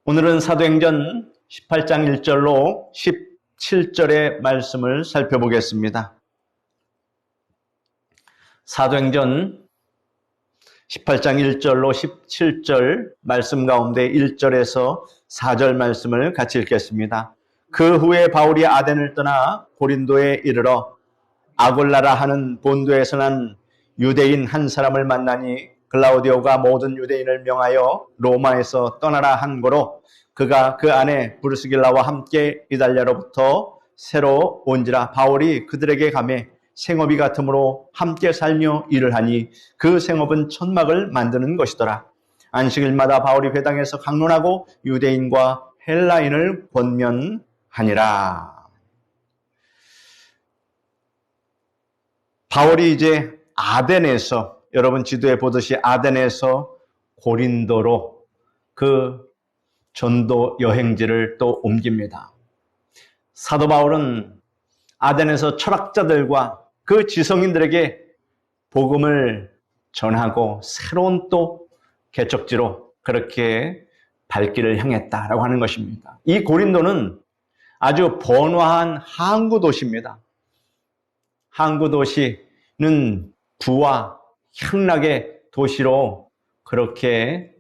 오늘은 사도행전 18장 1절로 17절의 말씀을 살펴보겠습니다. 사도행전 18장 1절로 17절 말씀 가운데 1절에서 4절 말씀을 같이 읽겠습니다. 그 후에 바울이 아덴을 떠나 고린도에 이르러 아골라라 하는 본도에서 난 유대인 한 사람을 만나니 글라우디오가 모든 유대인을 명하여 로마에서 떠나라 한 거로 그가 그 안에 브르스길라와 함께 이달랴로부터 새로 온지라. 바울이 그들에게 가매 생업이 같으므로 함께 살며 일을 하니 그 생업은 천막을 만드는 것이더라. 안식일마다 바울이 회당에서 강론하고 유대인과 헬라인을 권면하니라. 바울이 이제 아덴에서, 여러분 지도에 보듯이 아덴에서 고린도로 그 전도 여행지를 또 옮깁니다. 사도 바울은 아덴에서 철학자들과 그 지성인들에게 복음을 전하고 새로운 또 개척지로 그렇게 발길을 향했다라고 하는 것입니다. 이 고린도는 아주 번화한 항구 도시입니다. 항구 도시는 부와 향락의 도시로 그렇게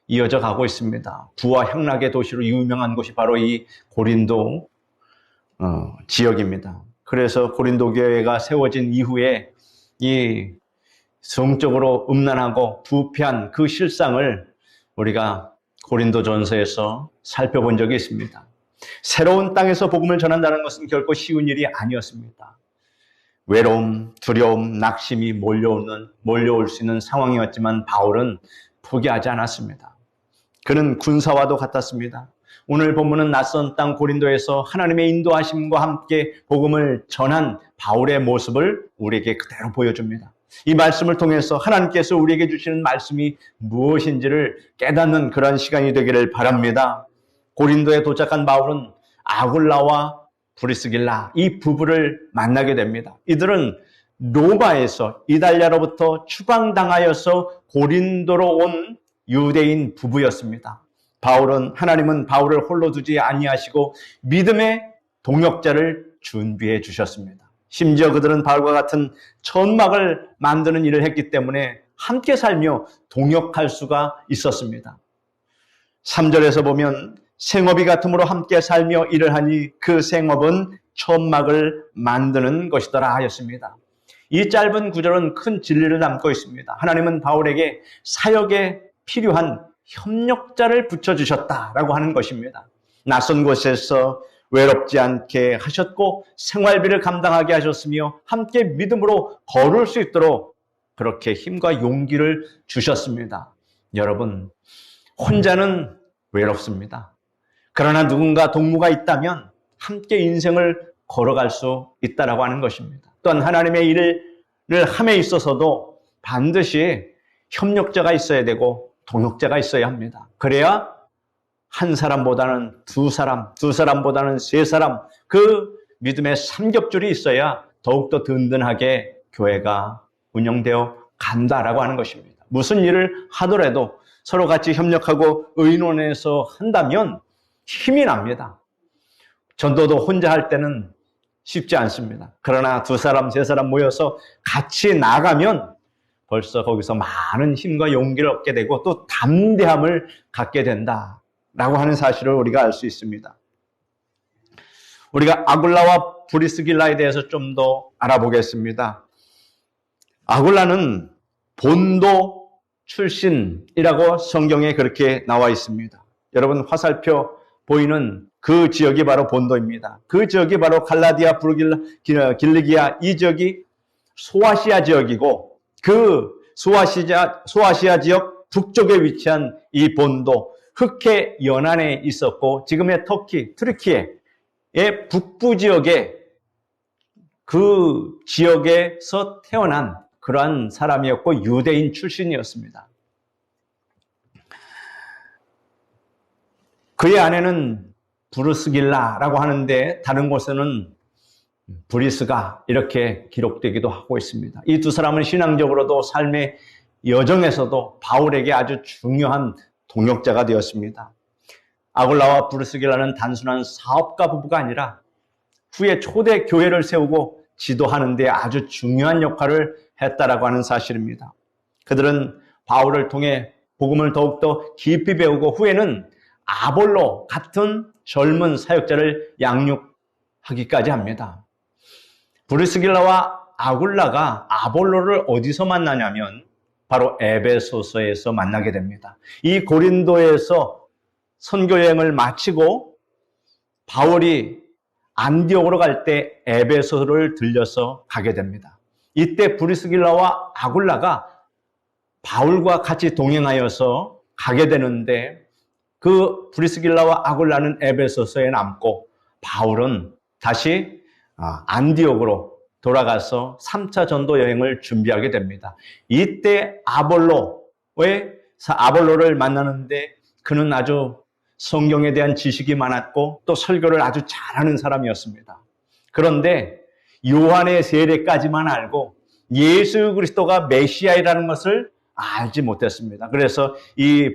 이어져 가고 있습니다. 부와 향락의 도시로 유명한 곳이 바로 이 고린도 지역입니다. 그래서 고린도 교회가 세워진 이후에 이 성적으로 음란하고 부패한 그 실상을 우리가 고린도전서에서 살펴본 적이 있습니다. 새로운 땅에서 복음을 전한다는 것은 결코 쉬운 일이 아니었습니다. 외로움, 두려움, 낙심이 몰려올 수 있는 상황이었지만 바울은 포기하지 않았습니다. 그는 군사와도 같았습니다. 오늘 본문은 낯선 땅 고린도에서 하나님의 인도하심과 함께 복음을 전한 바울의 모습을 우리에게 그대로 보여줍니다. 이 말씀을 통해서 하나님께서 우리에게 주시는 말씀이 무엇인지를 깨닫는 그런 시간이 되기를 바랍니다. 고린도에 도착한 바울은 아굴라와 브리스길라 이 부부를 만나게 됩니다. 이들은 로마에서 이달랴로부터 추방당하여서 고린도로 온 유대인 부부였습니다. 하나님은 바울을 홀로 두지 아니하시고 믿음의 동역자를 준비해 주셨습니다. 심지어 그들은 바울과 같은 천막을 만드는 일을 했기 때문에 함께 살며 동역할 수가 있었습니다. 3절에서 보면 생업이 같으므로 함께 살며 일을 하니 그 생업은 천막을 만드는 것이더라 하였습니다. 이 짧은 구절은 큰 진리를 담고 있습니다. 하나님은 바울에게 사역에 필요한 협력자를 붙여주셨다라고 하는 것입니다. 낯선 곳에서 외롭지 않게 하셨고 생활비를 감당하게 하셨으며 함께 믿음으로 걸을 수 있도록 그렇게 힘과 용기를 주셨습니다. 여러분, 혼자는 외롭습니다. 그러나 누군가 동무가 있다면 함께 인생을 걸어갈 수 있다라고 하는 것입니다. 또한 하나님의 일을 함에 있어서도 반드시 협력자가 있어야 되고 동역자가 있어야 합니다. 그래야 한 사람보다는 두 사람보다는 세 사람, 그 믿음의 삼겹줄이 있어야 더욱더 든든하게 교회가 운영되어 간다라고 하는 것입니다. 무슨 일을 하더라도 서로 같이 협력하고 의논해서 한다면 힘이 납니다. 전도도 혼자 할 때는 쉽지 않습니다. 그러나 두 사람, 세 사람 모여서 같이 나가면 벌써 거기서 많은 힘과 용기를 얻게 되고 또 담대함을 갖게 된다라고 하는 사실을 우리가 알 수 있습니다. 우리가 아굴라와 브리스길라에 대해서 좀 더 알아보겠습니다. 아굴라는 본도 출신이라고 성경에 그렇게 나와 있습니다. 여러분 화살표 보이는 그 지역이 바로 본도입니다. 그 지역이 바로 갈라디아, 길리기아 이 지역이 소아시아 지역이고 그 소아시아 지역 북쪽에 위치한 이 본도, 흑해 연안에 있었고 지금의 트르키예의 북부 지역에 그 지역에서 태어난 그러한 사람이었고 유대인 출신이었습니다. 그의 아내는 브르스길라라고 하는데 다른 곳에는 브리스가 이렇게 기록되기도 하고 있습니다. 이 두 사람은 신앙적으로도 삶의 여정에서도 바울에게 아주 중요한 동역자가 되었습니다. 아굴라와 브리스길라는 단순한 사업가 부부가 아니라 후에 초대 교회를 세우고 지도하는 데 아주 중요한 역할을 했다라고 하는 사실입니다. 그들은 바울을 통해 복음을 더욱더 깊이 배우고 후에는 아볼로 같은 젊은 사역자를 양육하기까지 합니다. 브리스길라와 아굴라가 아볼로를 어디서 만나냐면 바로 에베소서에서 만나게 됩니다. 이 고린도에서 선교 여행을 마치고 바울이 안디옥으로 갈 때 에베소를 들려서 가게 됩니다. 이때 브리스길라와 아굴라가 바울과 같이 동행하여서 가게 되는데 그 브리스길라와 아굴라는 에베소서에 남고 바울은 다시 안디옥으로 돌아가서 3차 전도 여행을 준비하게 됩니다. 이때 아볼로를 만나는데 그는 아주 성경에 대한 지식이 많았고 또 설교를 아주 잘하는 사람이었습니다. 그런데 요한의 세례까지만 알고 예수 그리스도가 메시아이라는 것을 알지 못했습니다. 그래서 이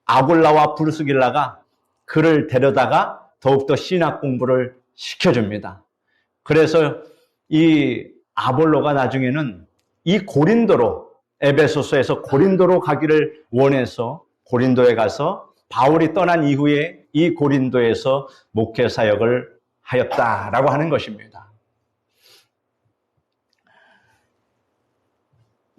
아굴라와 브루스길라가 그를 데려다가 더욱더 신학 공부를 시켜줍니다. 그래서 이 아볼로가 나중에는 이 에베소서에서 고린도로 가기를 원해서 고린도에 가서 바울이 떠난 이후에 이 고린도에서 목회 사역을 하였다라고 하는 것입니다.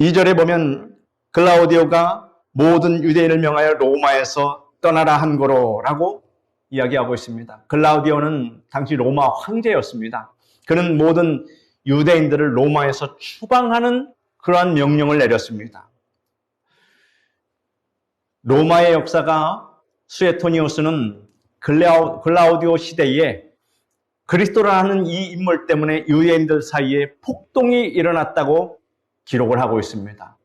2절에 보면 글라우디오가 모든 유대인을 명하여 로마에서 떠나라 한 거로라고 이야기하고 있습니다. 글라우디오는 당시 로마 황제였습니다. 그는 모든 유대인들을 로마에서 추방하는 그러한 명령을 내렸습니다. 로마의 역사가 수에토니우스는 글라우디오 시대에 그리스도라는 이 인물 때문에 유대인들 사이에 폭동이 일어났다고 기록을 하고 있습니다.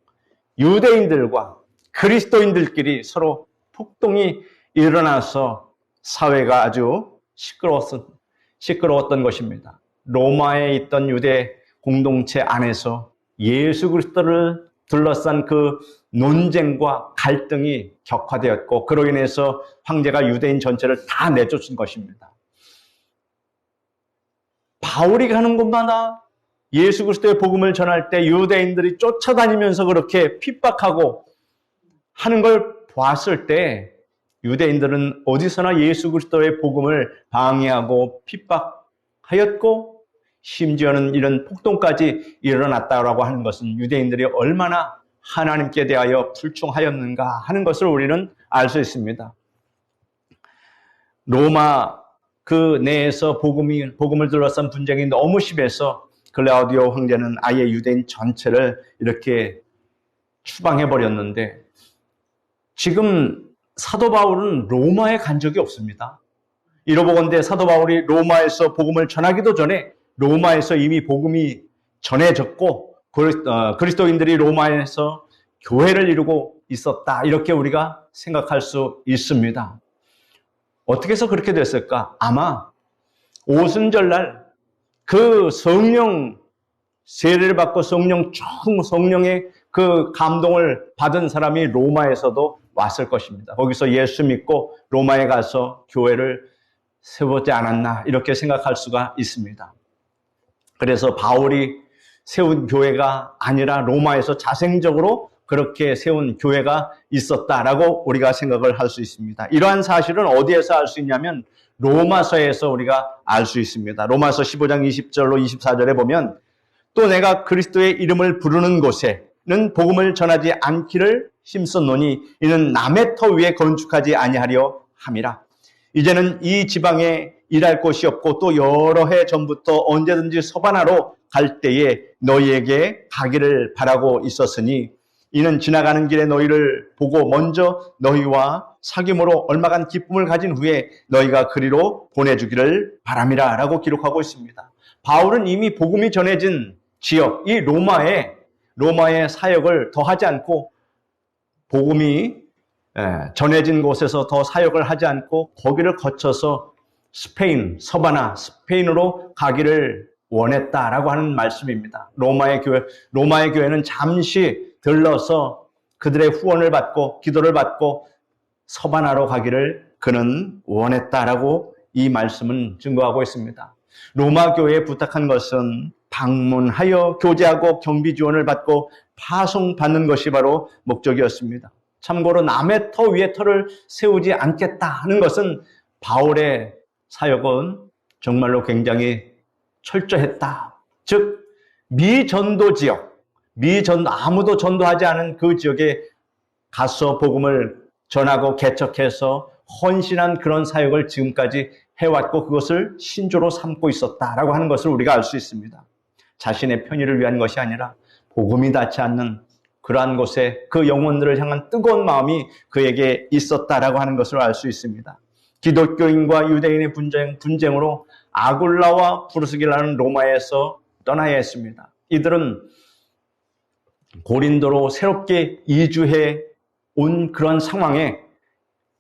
유대인들과 그리스도인들끼리 서로 폭동이 일어나서 사회가 아주 시끄러웠던 것입니다. 로마에 있던 유대 공동체 안에서 예수 그리스도를 둘러싼 그 논쟁과 갈등이 격화되었고 그로 인해서 황제가 유대인 전체를 다 내쫓은 것입니다. 바울이 가는 곳마다 예수 그리스도의 복음을 전할 때 유대인들이 쫓아다니면서 그렇게 핍박하고 하는 걸 보았을 때 유대인들은 어디서나 예수 그리스도의 복음을 방해하고 핍박하였고 심지어는 이런 폭동까지 일어났다고 하는 것은 유대인들이 얼마나 하나님께 대하여 불충하였는가 하는 것을 우리는 알 수 있습니다. 로마 그 내에서 복음을 둘러싼 분쟁이 너무 심해서 글라우디오 황제는 아예 유대인 전체를 이렇게 추방해버렸는데 지금 사도 바울은 로마에 간 적이 없습니다. 이러보건대 사도 바울이 로마에서 복음을 전하기도 전에 로마에서 이미 복음이 전해졌고 그리스도인들이 로마에서 교회를 이루고 있었다. 이렇게 우리가 생각할 수 있습니다. 어떻게 해서 그렇게 됐을까? 아마 오순절날 그 성령 세례를 받고 성령의 그 감동을 받은 사람이 로마에서도 왔을 것입니다. 거기서 예수 믿고 로마에 가서 교회를 세우지 않았나 이렇게 생각할 수가 있습니다. 그래서 바울이 세운 교회가 아니라 로마에서 자생적으로 그렇게 세운 교회가 있었다라고 우리가 생각을 할 수 있습니다. 이러한 사실은 어디에서 알 수 있냐면 로마서에서 우리가 알 수 있습니다. 로마서 15장 20절로 24절에 보면 또 내가 그리스도의 이름을 부르는 곳에는 복음을 전하지 않기를 힘썼노니 이는 남의 터 위에 건축하지 아니하려 함이라. 이제는 이 지방에 일할 곳이 없고 또 여러 해 전부터 언제든지 서바나로 갈 때에 너희에게 가기를 바라고 있었으니 이는 지나가는 길에 너희를 보고 먼저 너희와 사귐으로 얼마간 기쁨을 가진 후에 너희가 그리로 보내주기를 바람이라 라고 기록하고 있습니다. 바울은 이미 복음이 전해진 지역, 이 로마의 사역을 더 하지 않고 복음이 전해진 곳에서 더 사역을 하지 않고 거기를 거쳐서 스페인으로 가기를 원했다라고 하는 말씀입니다. 로마의 교회는 잠시 들러서 그들의 후원을 받고 기도를 받고 서반하러 가기를 그는 원했다라고 이 말씀은 증거하고 있습니다. 로마 교회에 부탁한 것은 방문하여 교제하고 경비 지원을 받고 파송받는 것이 바로 목적이었습니다. 참고로 남의 터 위에 터를 세우지 않겠다 하는 것은 바울의 사역은 정말로 굉장히 철저했다. 즉 미전도 지역, 아무도 전도하지 않은 그 지역에 가서 복음을 전하고 개척해서 헌신한 그런 사역을 지금까지 해왔고 그것을 신조로 삼고 있었다라고 하는 것을 우리가 알 수 있습니다. 자신의 편의를 위한 것이 아니라 복음이 닿지 않는 그러한 곳에 그 영혼들을 향한 뜨거운 마음이 그에게 있었다라고 하는 것을 알 수 있습니다. 기독교인과 유대인의 분쟁으로 아굴라와 브루스길라는 로마에서 떠나야 했습니다. 이들은 고린도로 새롭게 이주해 온 그런 상황에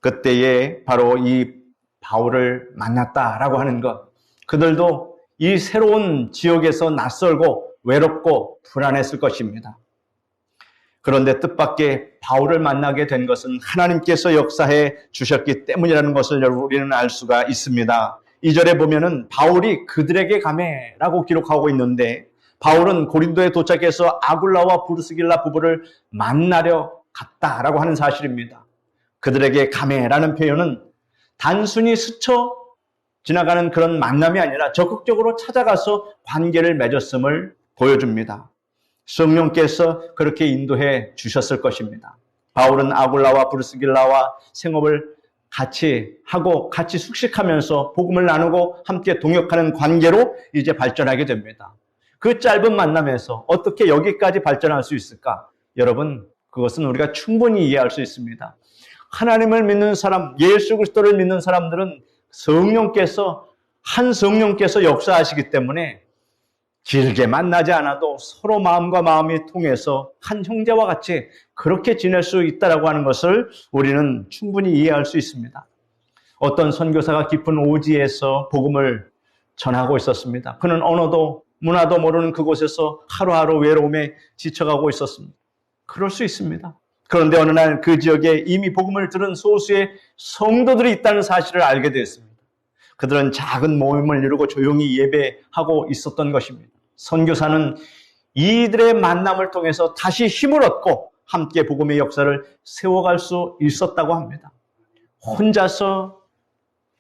그때에 바로 이 바울을 만났다라고 하는 것. 그들도 이 새로운 지역에서 낯설고 외롭고 불안했을 것입니다. 그런데 뜻밖의 바울을 만나게 된 것은 하나님께서 역사해 주셨기 때문이라는 것을 우리는 알 수가 있습니다. 2절에 보면은 바울이 그들에게 가매라고 기록하고 있는데 바울은 고린도에 도착해서 아굴라와 브루스길라 부부를 만나려 갔다라고 하는 사실입니다. 그들에게 가매라는 표현은 단순히 스쳐 지나가는 그런 만남이 아니라 적극적으로 찾아가서 관계를 맺었음을 보여줍니다. 성령께서 그렇게 인도해 주셨을 것입니다. 바울은 아굴라와 브루스길라와 생업을 같이 하고 같이 숙식하면서 복음을 나누고 함께 동역하는 관계로 이제 발전하게 됩니다. 그 짧은 만남에서 어떻게 여기까지 발전할 수 있을까? 여러분, 그것은 우리가 충분히 이해할 수 있습니다. 하나님을 믿는 사람, 예수 그리스도를 믿는 사람들은 한 성령께서 역사하시기 때문에 길게 만나지 않아도 서로 마음과 마음이 통해서 한 형제와 같이 그렇게 지낼 수 있다고 하는 것을 우리는 충분히 이해할 수 있습니다. 어떤 선교사가 깊은 오지에서 복음을 전하고 있었습니다. 그는 언어도 문화도 모르는 그곳에서 하루하루 외로움에 지쳐가고 있었습니다. 그럴 수 있습니다. 그런데 어느 날 그 지역에 이미 복음을 들은 소수의 성도들이 있다는 사실을 알게 되었습니다. 그들은 작은 모임을 이루고 조용히 예배하고 있었던 것입니다. 선교사는 이들의 만남을 통해서 다시 힘을 얻고 함께 복음의 역사를 세워갈 수 있었다고 합니다. 혼자서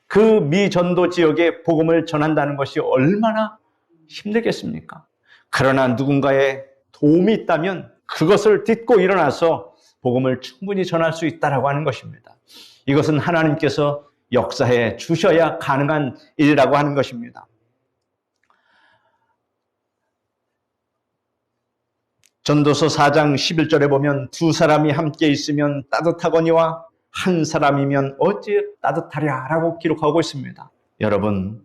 그 미전도 지역에 복음을 전한다는 것이 얼마나 힘들겠습니까? 그러나 누군가의 도움이 있다면 그것을 딛고 일어나서 복음을 충분히 전할 수 있다고 하는 것입니다. 이것은 하나님께서 역사해 주셔야 가능한 일이라고 하는 것입니다. 전도서 4장 11절에 보면 두 사람이 함께 있으면 따뜻하거니와 한 사람이면 어찌 따뜻하랴 라고 기록하고 있습니다. 여러분,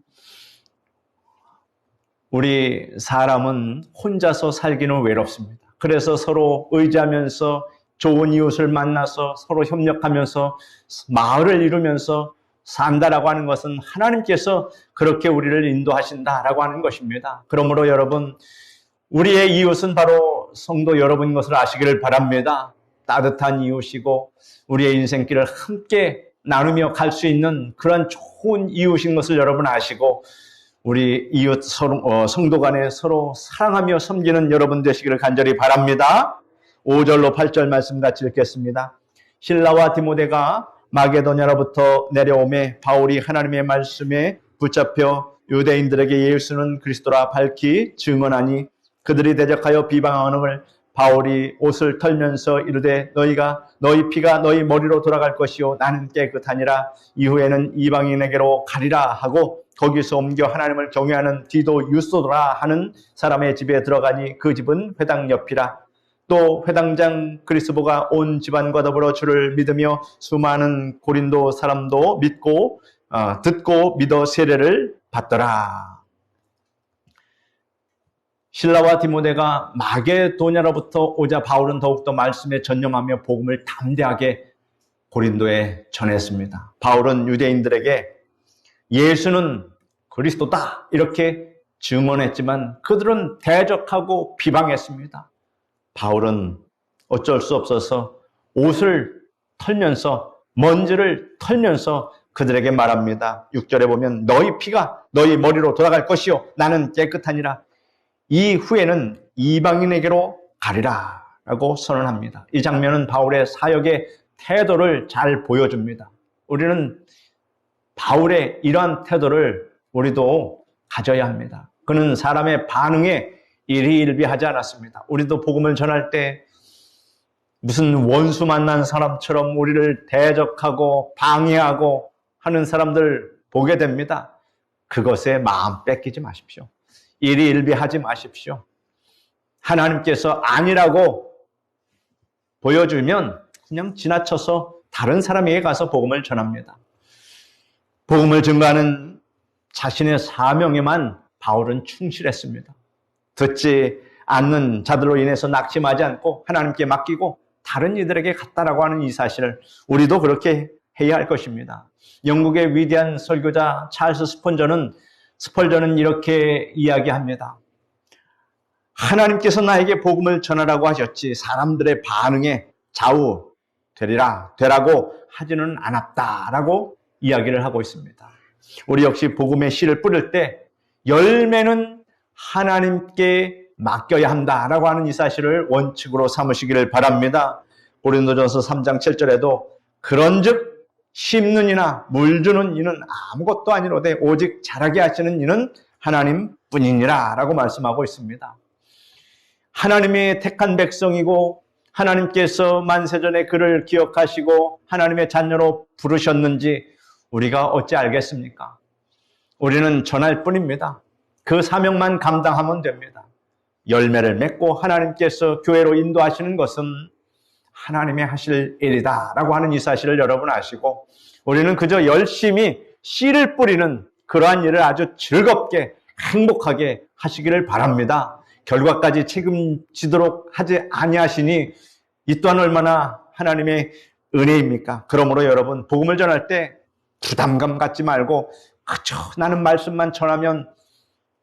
우리 사람은 혼자서 살기는 외롭습니다. 그래서 서로 의지하면서 좋은 이웃을 만나서 서로 협력하면서 마을을 이루면서 산다라고 하는 것은 하나님께서 그렇게 우리를 인도하신다라고 하는 것입니다. 그러므로 여러분, 우리의 이웃은 바로 성도 여러분인 것을 아시기를 바랍니다. 따뜻한 이웃이고 우리의 인생길을 함께 나누며 갈 수 있는 그런 좋은 이웃인 것을 여러분 아시고 우리 이웃 성도 간에 서로 사랑하며 섬기는 여러분 되시기를 간절히 바랍니다. 5절로 8절 말씀 같이 읽겠습니다. 실라와 디모데가 마게도냐로부터 내려오매 바울이 하나님의 말씀에 붙잡혀 유대인들에게 예수는 그리스도라 밝히 증언하니 그들이 대적하여 비방하노를 바울이 옷을 털면서 이르되 너희 피가 너희 머리로 돌아갈 것이요 나는 깨끗하니라. 이후에는 이방인에게로 가리라 하고 거기서 옮겨 하나님을 경외하는 디도 유소도라 하는 사람의 집에 들어가니 그 집은 회당 옆이라. 또 회당장 그리스보가 온 집안과 더불어 주를 믿으며 수많은 고린도 사람도 듣고 믿어 세례를 받더라. 실라와 디모데가 마게도냐로부터 오자 바울은 더욱더 말씀에 전념하며 복음을 담대하게 고린도에 전했습니다. 바울은 유대인들에게 예수는 그리스도다 이렇게 증언했지만 그들은 대적하고 비방했습니다. 바울은 어쩔 수 없어서 옷을 털면서 먼지를 털면서 그들에게 말합니다. 6절에 보면 너희 피가 너희 머리로 돌아갈 것이요 나는 깨끗하니라. 이후에는 이방인에게로 가리라 라고 선언합니다. 이 장면은 바울의 사역의 태도를 잘 보여줍니다. 우리는 바울의 이러한 태도를 우리도 가져야 합니다. 그는 사람의 반응에 일희일비하지 않았습니다. 우리도 복음을 전할 때 무슨 원수 만난 사람처럼 우리를 대적하고 방해하고 하는 사람들 보게 됩니다. 그것에 마음 뺏기지 마십시오. 일희일비하지 마십시오. 하나님께서 아니라고 보여주면 그냥 지나쳐서 다른 사람에게 가서 복음을 전합니다. 복음을 증거하는 자신의 사명에만 바울은 충실했습니다. 듣지 않는 자들로 인해서 낙심하지 않고 하나님께 맡기고 다른 이들에게 갔다라고 하는 이 사실을 우리도 그렇게 해야 할 것입니다. 영국의 위대한 설교자 찰스 스펄전은 이렇게 이야기합니다. 하나님께서 나에게 복음을 전하라고 하셨지 사람들의 반응에 되라고 하지는 않았다라고 이야기를 하고 있습니다. 우리 역시 복음의 씨를 뿌릴 때 열매는 하나님께 맡겨야 한다라고 하는 이 사실을 원칙으로 삼으시기를 바랍니다. 고린도전서 3장 7절에도 그런즉 심는 이나 물주는 이는 아무것도 아니로되 오직 자라게 하시는 이는 하나님뿐이니라 라고 말씀하고 있습니다. 하나님의 택한 백성이고 하나님께서 만세전에 그를 기억하시고 하나님의 자녀로 부르셨는지 우리가 어찌 알겠습니까? 우리는 전할 뿐입니다. 그 사명만 감당하면 됩니다. 열매를 맺고 하나님께서 교회로 인도하시는 것은 하나님의 하실 일이다 라고 하는 이 사실을 여러분 아시고 우리는 그저 열심히 씨를 뿌리는 그러한 일을 아주 즐겁게 행복하게 하시기를 바랍니다. 결과까지 책임지도록 하지 아니하시니 이 또한 얼마나 하나님의 은혜입니까? 그러므로 여러분 복음을 전할 때 부담감 갖지 말고 그저 나는 말씀만 전하면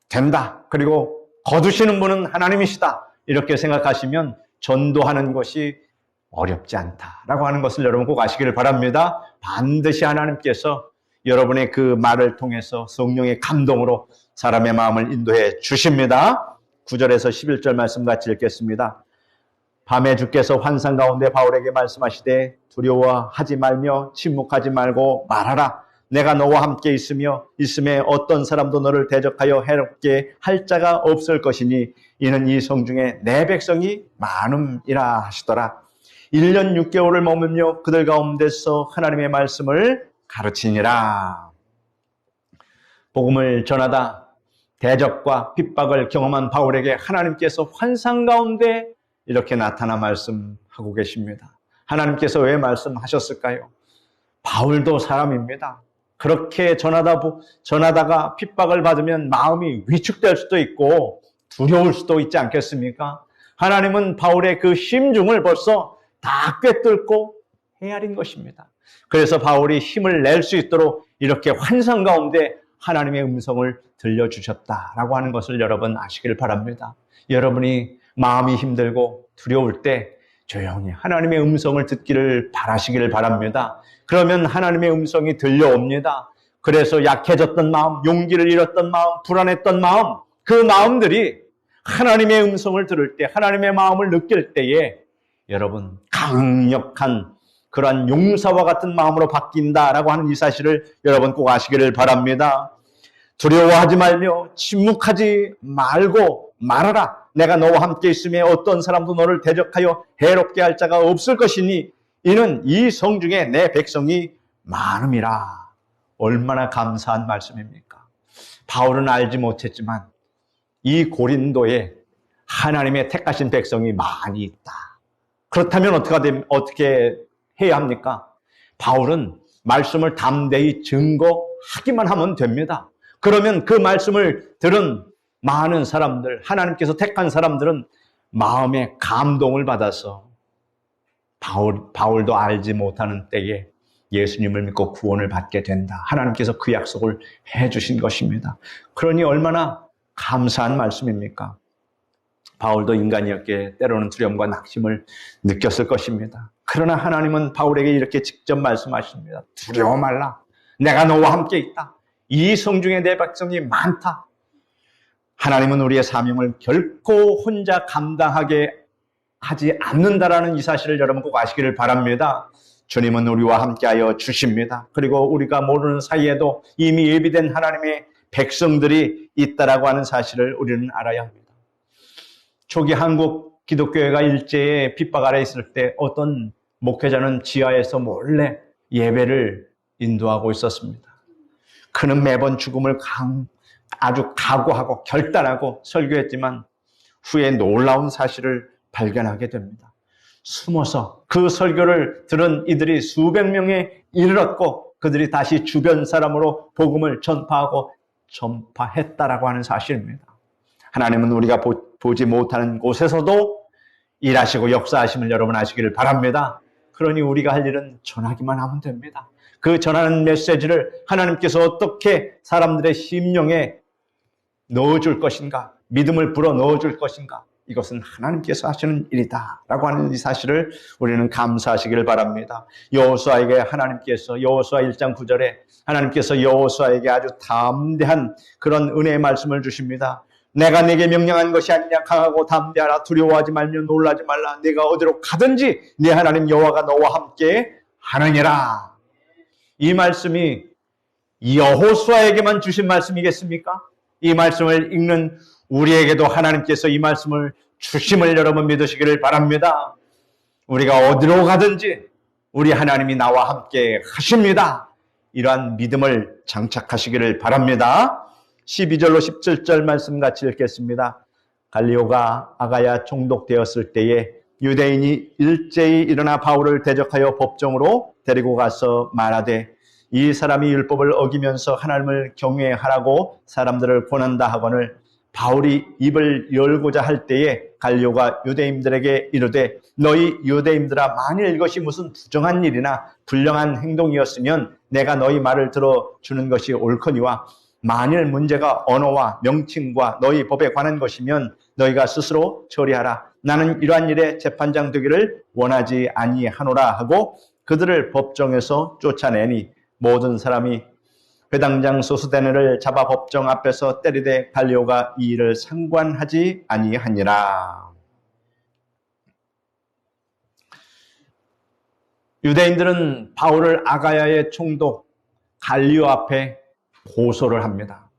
된다. 그리고 거두시는 분은 하나님이시다. 이렇게 생각하시면 전도하는 것이 어렵지 않다라고 하는 것을 여러분 꼭 아시기를 바랍니다. 반드시 하나님께서 여러분의 그 말을 통해서 성령의 감동으로 사람의 마음을 인도해 주십니다. 9절에서 11절 말씀 같이 읽겠습니다. 밤에 주께서 환상 가운데 바울에게 말씀하시되 두려워하지 말며 침묵하지 말고 말하라. 내가 너와 함께 있음에 어떤 사람도 너를 대적하여 해롭게 할 자가 없을 것이니 이는 이 성중에 내 백성이 많음이라 하시더라. 1년 6개월을 머물며 그들 가운데서 하나님의 말씀을 가르치니라. 복음을 전하다 대적과 핍박을 경험한 바울에게 하나님께서 환상 가운데 이렇게 나타나 말씀하고 계십니다. 하나님께서 왜 말씀하셨을까요? 바울도 사람입니다. 그렇게 전하다가 핍박을 받으면 마음이 위축될 수도 있고 두려울 수도 있지 않겠습니까? 하나님은 바울의 그 심중을 벌써 다 꿰뚫고 헤아린 것입니다. 그래서 바울이 힘을 낼 수 있도록 이렇게 환상 가운데 하나님의 음성을 들려주셨다라고 하는 것을 여러분 아시길 바랍니다. 여러분이 마음이 힘들고 두려울 때 조용히 하나님의 음성을 듣기를 바라시기를 바랍니다. 그러면 하나님의 음성이 들려옵니다. 그래서 약해졌던 마음, 용기를 잃었던 마음, 불안했던 마음, 그 마음들이 하나님의 음성을 들을 때, 하나님의 마음을 느낄 때에 여러분 강력한 그러한 용사와 같은 마음으로 바뀐다라고 하는 이 사실을 여러분 꼭 아시기를 바랍니다. 두려워하지 말며 침묵하지 말고 말하라. 내가 너와 함께 있음에 어떤 사람도 너를 대적하여 해롭게 할 자가 없을 것이니 이는 이 성중에 내 백성이 많음이라. 얼마나 감사한 말씀입니까? 바울은 알지 못했지만 이 고린도에 하나님의 택하신 백성이 많이 있다. 그렇다면 어떻게 해야 합니까? 바울은 말씀을 담대히 증거하기만 하면 됩니다. 그러면 그 말씀을 들은 많은 사람들, 하나님께서 택한 사람들은 마음의 감동을 받아서 바울도 알지 못하는 때에 예수님을 믿고 구원을 받게 된다. 하나님께서 그 약속을 해주신 것입니다. 그러니 얼마나 감사한 말씀입니까? 바울도 인간이었기에 때로는 두려움과 낙심을 느꼈을 것입니다. 그러나 하나님은 바울에게 이렇게 직접 말씀하십니다. 두려워 말라. 내가 너와 함께 있다. 이 성중에 내 백성이 많다. 하나님은 우리의 사명을 결코 혼자 감당하게 하지 않는다라는 이 사실을 여러분 꼭 아시기를 바랍니다. 주님은 우리와 함께하여 주십니다. 그리고 우리가 모르는 사이에도 이미 예비된 하나님의 백성들이 있다라고 하는 사실을 우리는 알아야 합니다. 초기 한국 기독교회가 일제의 핍박 아래 있을 때 어떤 목회자는 지하에서 몰래 예배를 인도하고 있었습니다. 그는 매번 죽음을 아주 각오하고 결단하고 설교했지만 후에 놀라운 사실을 발견하게 됩니다. 숨어서 그 설교를 들은 이들이 수백 명에 이르렀고 그들이 다시 주변 사람으로 복음을 전파했다라고 하는 사실입니다. 하나님은 우리가 보지 못하는 곳에서도 일하시고 역사하심을 여러분 아시기를 바랍니다. 그러니 우리가 할 일은 전하기만 하면 됩니다. 그 전하는 메시지를 하나님께서 어떻게 사람들의 심령에 넣어줄 것인가, 믿음을 불어 넣어줄 것인가, 이것은 하나님께서 하시는 일이다 라고 하는 이 사실을 우리는 감사하시기를 바랍니다. 여호수아에게 하나님께서 여호수아 1장 9절에 하나님께서 여호수아에게 아주 담대한 그런 은혜의 말씀을 주십니다. 내가 네게 명령한 것이 아니냐. 강하고 담대하라. 두려워하지 말며 놀라지 말라. 네가 어디로 가든지 네 하나님 여호와가 너와 함께 하느니라. 이 말씀이 여호수아에게만 주신 말씀이겠습니까? 이 말씀을 읽는 우리에게도 하나님께서 이 말씀을 주심을 여러분 믿으시기를 바랍니다. 우리가 어디로 가든지 우리 하나님이 나와 함께 하십니다. 이러한 믿음을 장착하시기를 바랍니다. 12절로 17절 말씀 같이 읽겠습니다. 갈리오가 아가야 총독되었을 때에 유대인이 일제히 일어나 바울을 대적하여 법정으로 데리고 가서 말하되 이 사람이 율법을 어기면서 하나님을 경외하라고 사람들을 권한다 하거늘 바울이 입을 열고자 할 때에 갈리오가 유대인들에게 이르되 너희 유대인들아 만일 이것이 무슨 부정한 일이나 불량한 행동이었으면 내가 너희 말을 들어주는 것이 옳거니와 만일 문제가 언어와 명칭과 너희 법에 관한 것이면 너희가 스스로 처리하라. 나는 이러한 일에 재판장 되기를 원하지 아니하노라 하고 그들을 법정에서 쫓아내니 모든 사람이 회당장 소스데네를 잡아 법정 앞에서 때리되 갈리오가 이 일을 상관하지 아니하니라. 유대인들은 바울을 아가야의 총독 갈리오 앞에 고소를 합니다.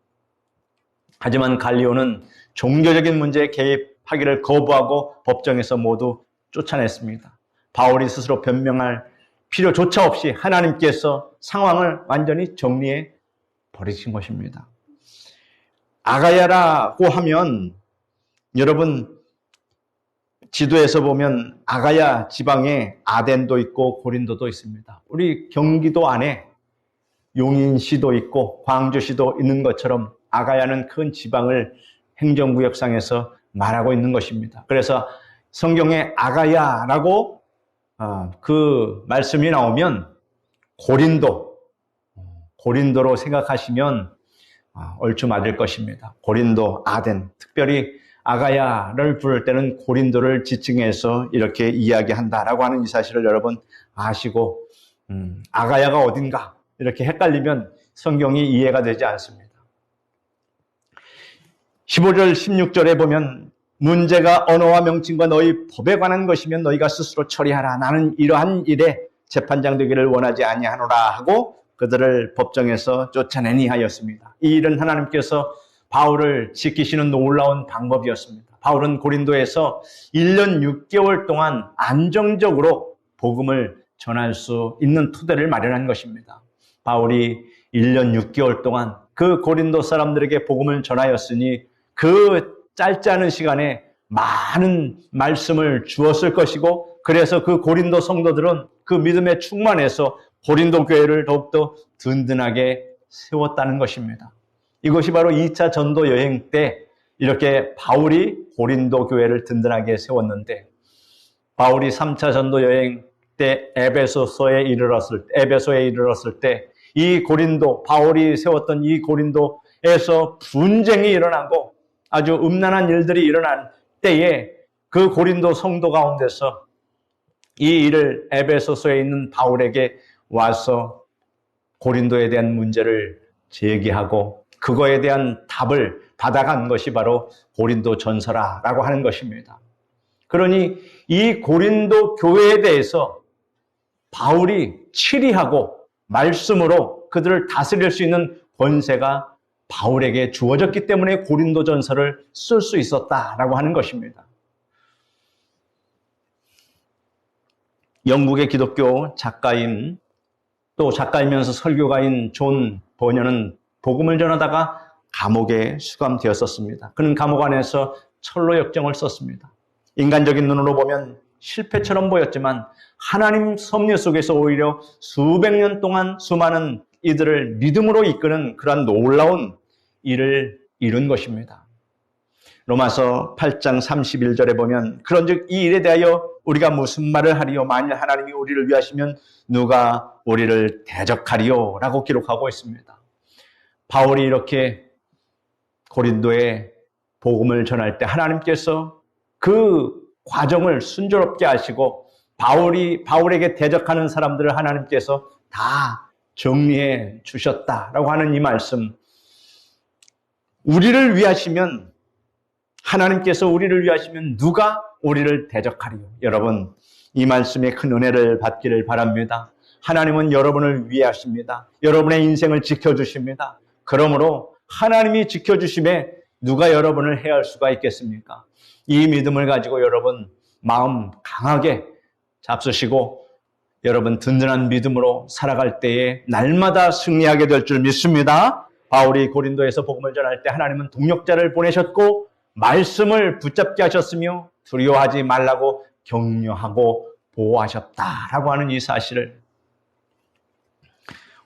하지만 갈리오는 종교적인 문제에 개입하기를 거부하고 법정에서 모두 쫓아냈습니다. 바울이 스스로 변명할 필요조차 없이 하나님께서 상황을 완전히 정리해 버리신 것입니다. 아가야라고 하면 여러분 지도에서 보면 아가야 지방에 아덴도 있고 고린도도 있습니다. 우리 경기도 안에 용인시도 있고 광주시도 있는 것처럼 아가야는 큰 지방을 행정구역상에서 말하고 있는 것입니다. 그래서 성경에 아가야라고 그 말씀이 나오면 고린도로 생각하시면 얼추 맞을 것입니다. 고린도, 아덴, 특별히 아가야를 부를 때는 고린도를 지칭해서 이렇게 이야기한다라고 하는 이 사실을 여러분 아시고 아가야가 어딘가 이렇게 헷갈리면 성경이 이해가 되지 않습니다. 15절, 16절에 보면 문제가 언어와 명칭과 너희 법에 관한 것이면 너희가 스스로 처리하라. 나는 이러한 일에 재판장 되기를 원하지 아니하노라 하고 그들을 법정에서 쫓아내니 하였습니다. 이 일은 하나님께서 바울을 지키시는 놀라운 방법이었습니다. 바울은 고린도에서 1년 6개월 동안 안정적으로 복음을 전할 수 있는 토대를 마련한 것입니다. 바울이 1년 6개월 동안 그 고린도 사람들에게 복음을 전하였으니 그 짧지 않은 시간에 많은 말씀을 주었을 것이고 그래서 그 고린도 성도들은 그 믿음에 충만해서 고린도 교회를 더욱더 든든하게 세웠다는 것입니다. 이것이 바로 2차 전도 여행 때 이렇게 바울이 고린도 교회를 든든하게 세웠는데 바울이 3차 전도 여행 때 에베소에 이르렀을 때 이 고린도, 바울이 세웠던 이 고린도에서 분쟁이 일어나고 아주 음란한 일들이 일어난 때에 그 고린도 성도 가운데서 이 일을 에베소서에 있는 바울에게 와서 고린도에 대한 문제를 제기하고 그거에 대한 답을 받아간 것이 바로 고린도 전서라라고 하는 것입니다. 그러니 이 고린도 교회에 대해서 바울이 치리하고 말씀으로 그들을 다스릴 수 있는 권세가 바울에게 주어졌기 때문에 고린도 전서를 쓸 수 있었다라고 하는 것입니다. 영국의 기독교 작가인 또 작가이면서 설교가인 존 버녀는 복음을 전하다가 감옥에 수감되었었습니다. 그는 감옥 안에서 철로 역정을 썼습니다. 인간적인 눈으로 보면 실패처럼 보였지만 하나님 섭리 속에서 오히려 수백 년 동안 수많은 이들을 믿음으로 이끄는 그러한 놀라운 일을 이룬 것입니다. 로마서 8장 31절에 보면 그런즉 이 일에 대하여 우리가 무슨 말을 하리요? 만일 하나님이 우리를 위하시면 누가 우리를 대적하리요? 라고 기록하고 있습니다. 바울이 이렇게 고린도에 복음을 전할 때 하나님께서 그 과정을 순조롭게 하시고 바울에게 대적하는 사람들을 하나님께서 다 정리해 주셨다라고 하는 이 말씀, 우리를 위하시면, 하나님께서 우리를 위하시면 누가 우리를 대적하리요? 여러분, 이 말씀에 큰 은혜를 받기를 바랍니다. 하나님은 여러분을 위하십니다. 여러분의 인생을 지켜주십니다. 그러므로 하나님이 지켜주심에 누가 여러분을 해할 수가 있겠습니까? 이 믿음을 가지고 여러분 마음 강하게 잡수시고 여러분 든든한 믿음으로 살아갈 때에 날마다 승리하게 될 줄 믿습니다. 바울이 고린도에서 복음을 전할 때 하나님은 동역자를 보내셨고 말씀을 붙잡게 하셨으며 두려워하지 말라고 격려하고 보호하셨다라고 하는 이 사실을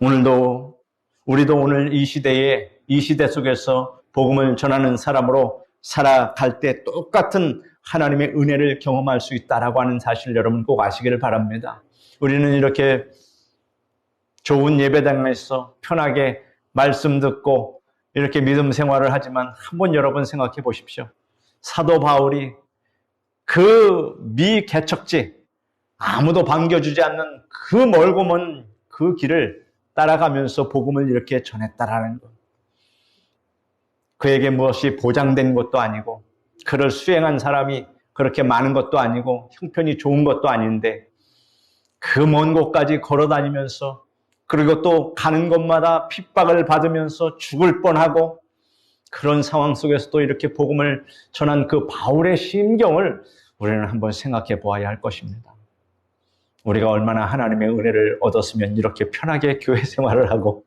우리도 오늘 이 시대 속에서 복음을 전하는 사람으로 살아갈 때 똑같은 하나님의 은혜를 경험할 수 있다라고 하는 사실을 여러분 꼭 아시기를 바랍니다. 우리는 이렇게 좋은 예배당에서 편하게 말씀 듣고 이렇게 믿음 생활을 하지만 한번 여러분 생각해 보십시오. 사도 바울이 그 미개척지, 아무도 반겨주지 않는 그 멀고 먼 그 길을 따라가면서 복음을 이렇게 전했다라는 것. 그에게 무엇이 보장된 것도 아니고 그를 수행한 사람이 그렇게 많은 것도 아니고 형편이 좋은 것도 아닌데 그 먼 곳까지 걸어다니면서 그리고 또 가는 곳마다 핍박을 받으면서 죽을 뻔하고 그런 상황 속에서도 이렇게 복음을 전한 그 바울의 심경을 우리는 한번 생각해 보아야 할 것입니다. 우리가 얼마나 하나님의 은혜를 얻었으면 이렇게 편하게 교회 생활을 하고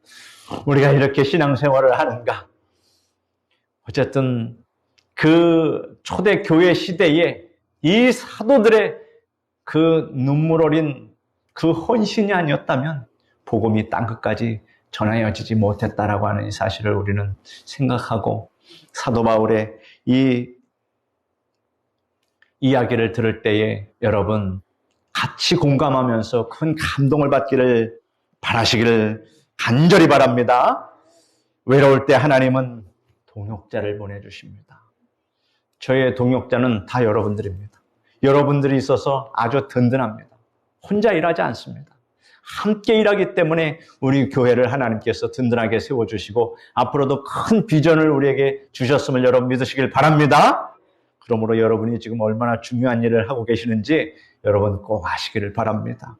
우리가 이렇게 신앙생활을 하는가. 어쨌든 그 초대 교회 시대에 이 사도들의 그 눈물 어린 그 헌신이 아니었다면 복음이 땅끝까지 전하여지지 못했다라고 하는 이 사실을 우리는 생각하고 사도 바울의 이 이야기를 들을 때에 여러분 같이 공감하면서 큰 감동을 받기를 바라시기를 간절히 바랍니다. 외로울 때 하나님은 동역자를 보내주십니다. 저의 동역자는 다 여러분들입니다. 여러분들이 있어서 아주 든든합니다. 혼자 일하지 않습니다. 함께 일하기 때문에 우리 교회를 하나님께서 든든하게 세워주시고 앞으로도 큰 비전을 우리에게 주셨음을 여러분 믿으시길 바랍니다. 그러므로 여러분이 지금 얼마나 중요한 일을 하고 계시는지 여러분 꼭 아시기를 바랍니다.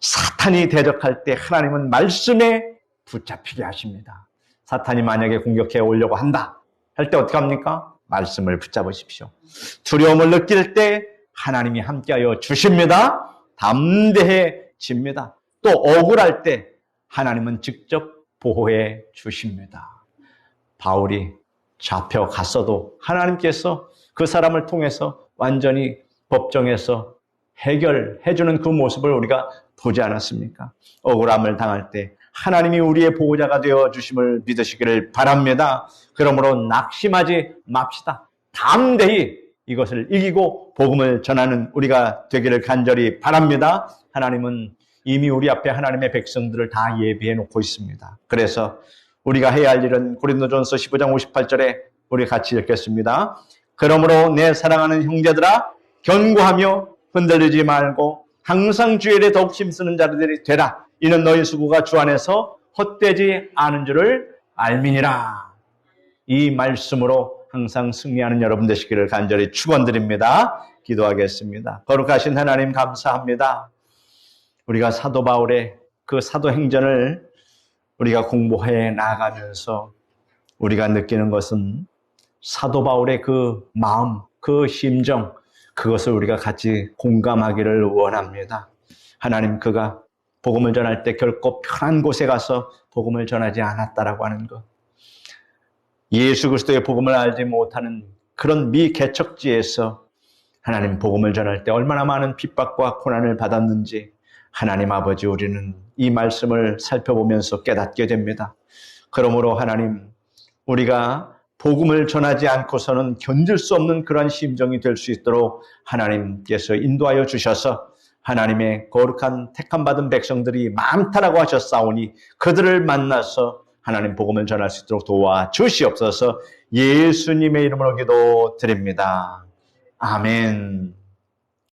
사탄이 대적할 때 하나님은 말씀에 붙잡히게 하십니다. 사탄이 만약에 공격해 오려고 한다 할 때 어떻게 합니까? 말씀을 붙잡으십시오. 두려움을 느낄 때 하나님이 함께하여 주십니다. 담대해집니다. 또 억울할 때 하나님은 직접 보호해 주십니다. 바울이 잡혀갔어도 하나님께서 그 사람을 통해서 완전히 법정에서 해결해주는 그 모습을 우리가 보지 않았습니까? 억울함을 당할 때 하나님이 우리의 보호자가 되어주심을 믿으시기를 바랍니다. 그러므로 낙심하지 맙시다. 담대히 이것을 이기고 복음을 전하는 우리가 되기를 간절히 바랍니다. 하나님은 이미 우리 앞에 하나님의 백성들을 다 예비해 놓고 있습니다. 그래서 우리가 해야 할 일은 고린도전서 15장 58절에 우리 같이 읽겠습니다. 그러므로 내 사랑하는 형제들아 견고하며 흔들리지 말고 항상 주의 일에 더욱 힘쓰는 자들이 되라. 이는 너희 수고가 주 안에서 헛되지 않은 줄을 알미니라. 이 말씀으로 항상 승리하는 여러분 되시기를 간절히 축원드립니다. 기도하겠습니다. 거룩하신 하나님 감사합니다. 우리가 사도 바울의 그 사도행전을 우리가 공부해 나가면서 우리가 느끼는 것은 사도 바울의 그 마음, 그 심정, 그것을 우리가 같이 공감하기를 원합니다. 하나님, 그가 복음을 전할 때 결코 편한 곳에 가서 복음을 전하지 않았다라고 하는 것. 예수 그리스도의 복음을 알지 못하는 그런 미개척지에서 하나님 복음을 전할 때 얼마나 많은 핍박과 고난을 받았는지 하나님 아버지, 우리는 이 말씀을 살펴보면서 깨닫게 됩니다. 그러므로 하나님, 우리가 복음을 전하지 않고서는 견딜 수 없는 그런 심정이 될 수 있도록 하나님께서 인도하여 주셔서 하나님의 거룩한 택함받은 백성들이 많다라고 하셨사오니 그들을 만나서 하나님 복음을 전할 수 있도록 도와주시옵소서. 예수님의 이름으로 기도드립니다. 아멘.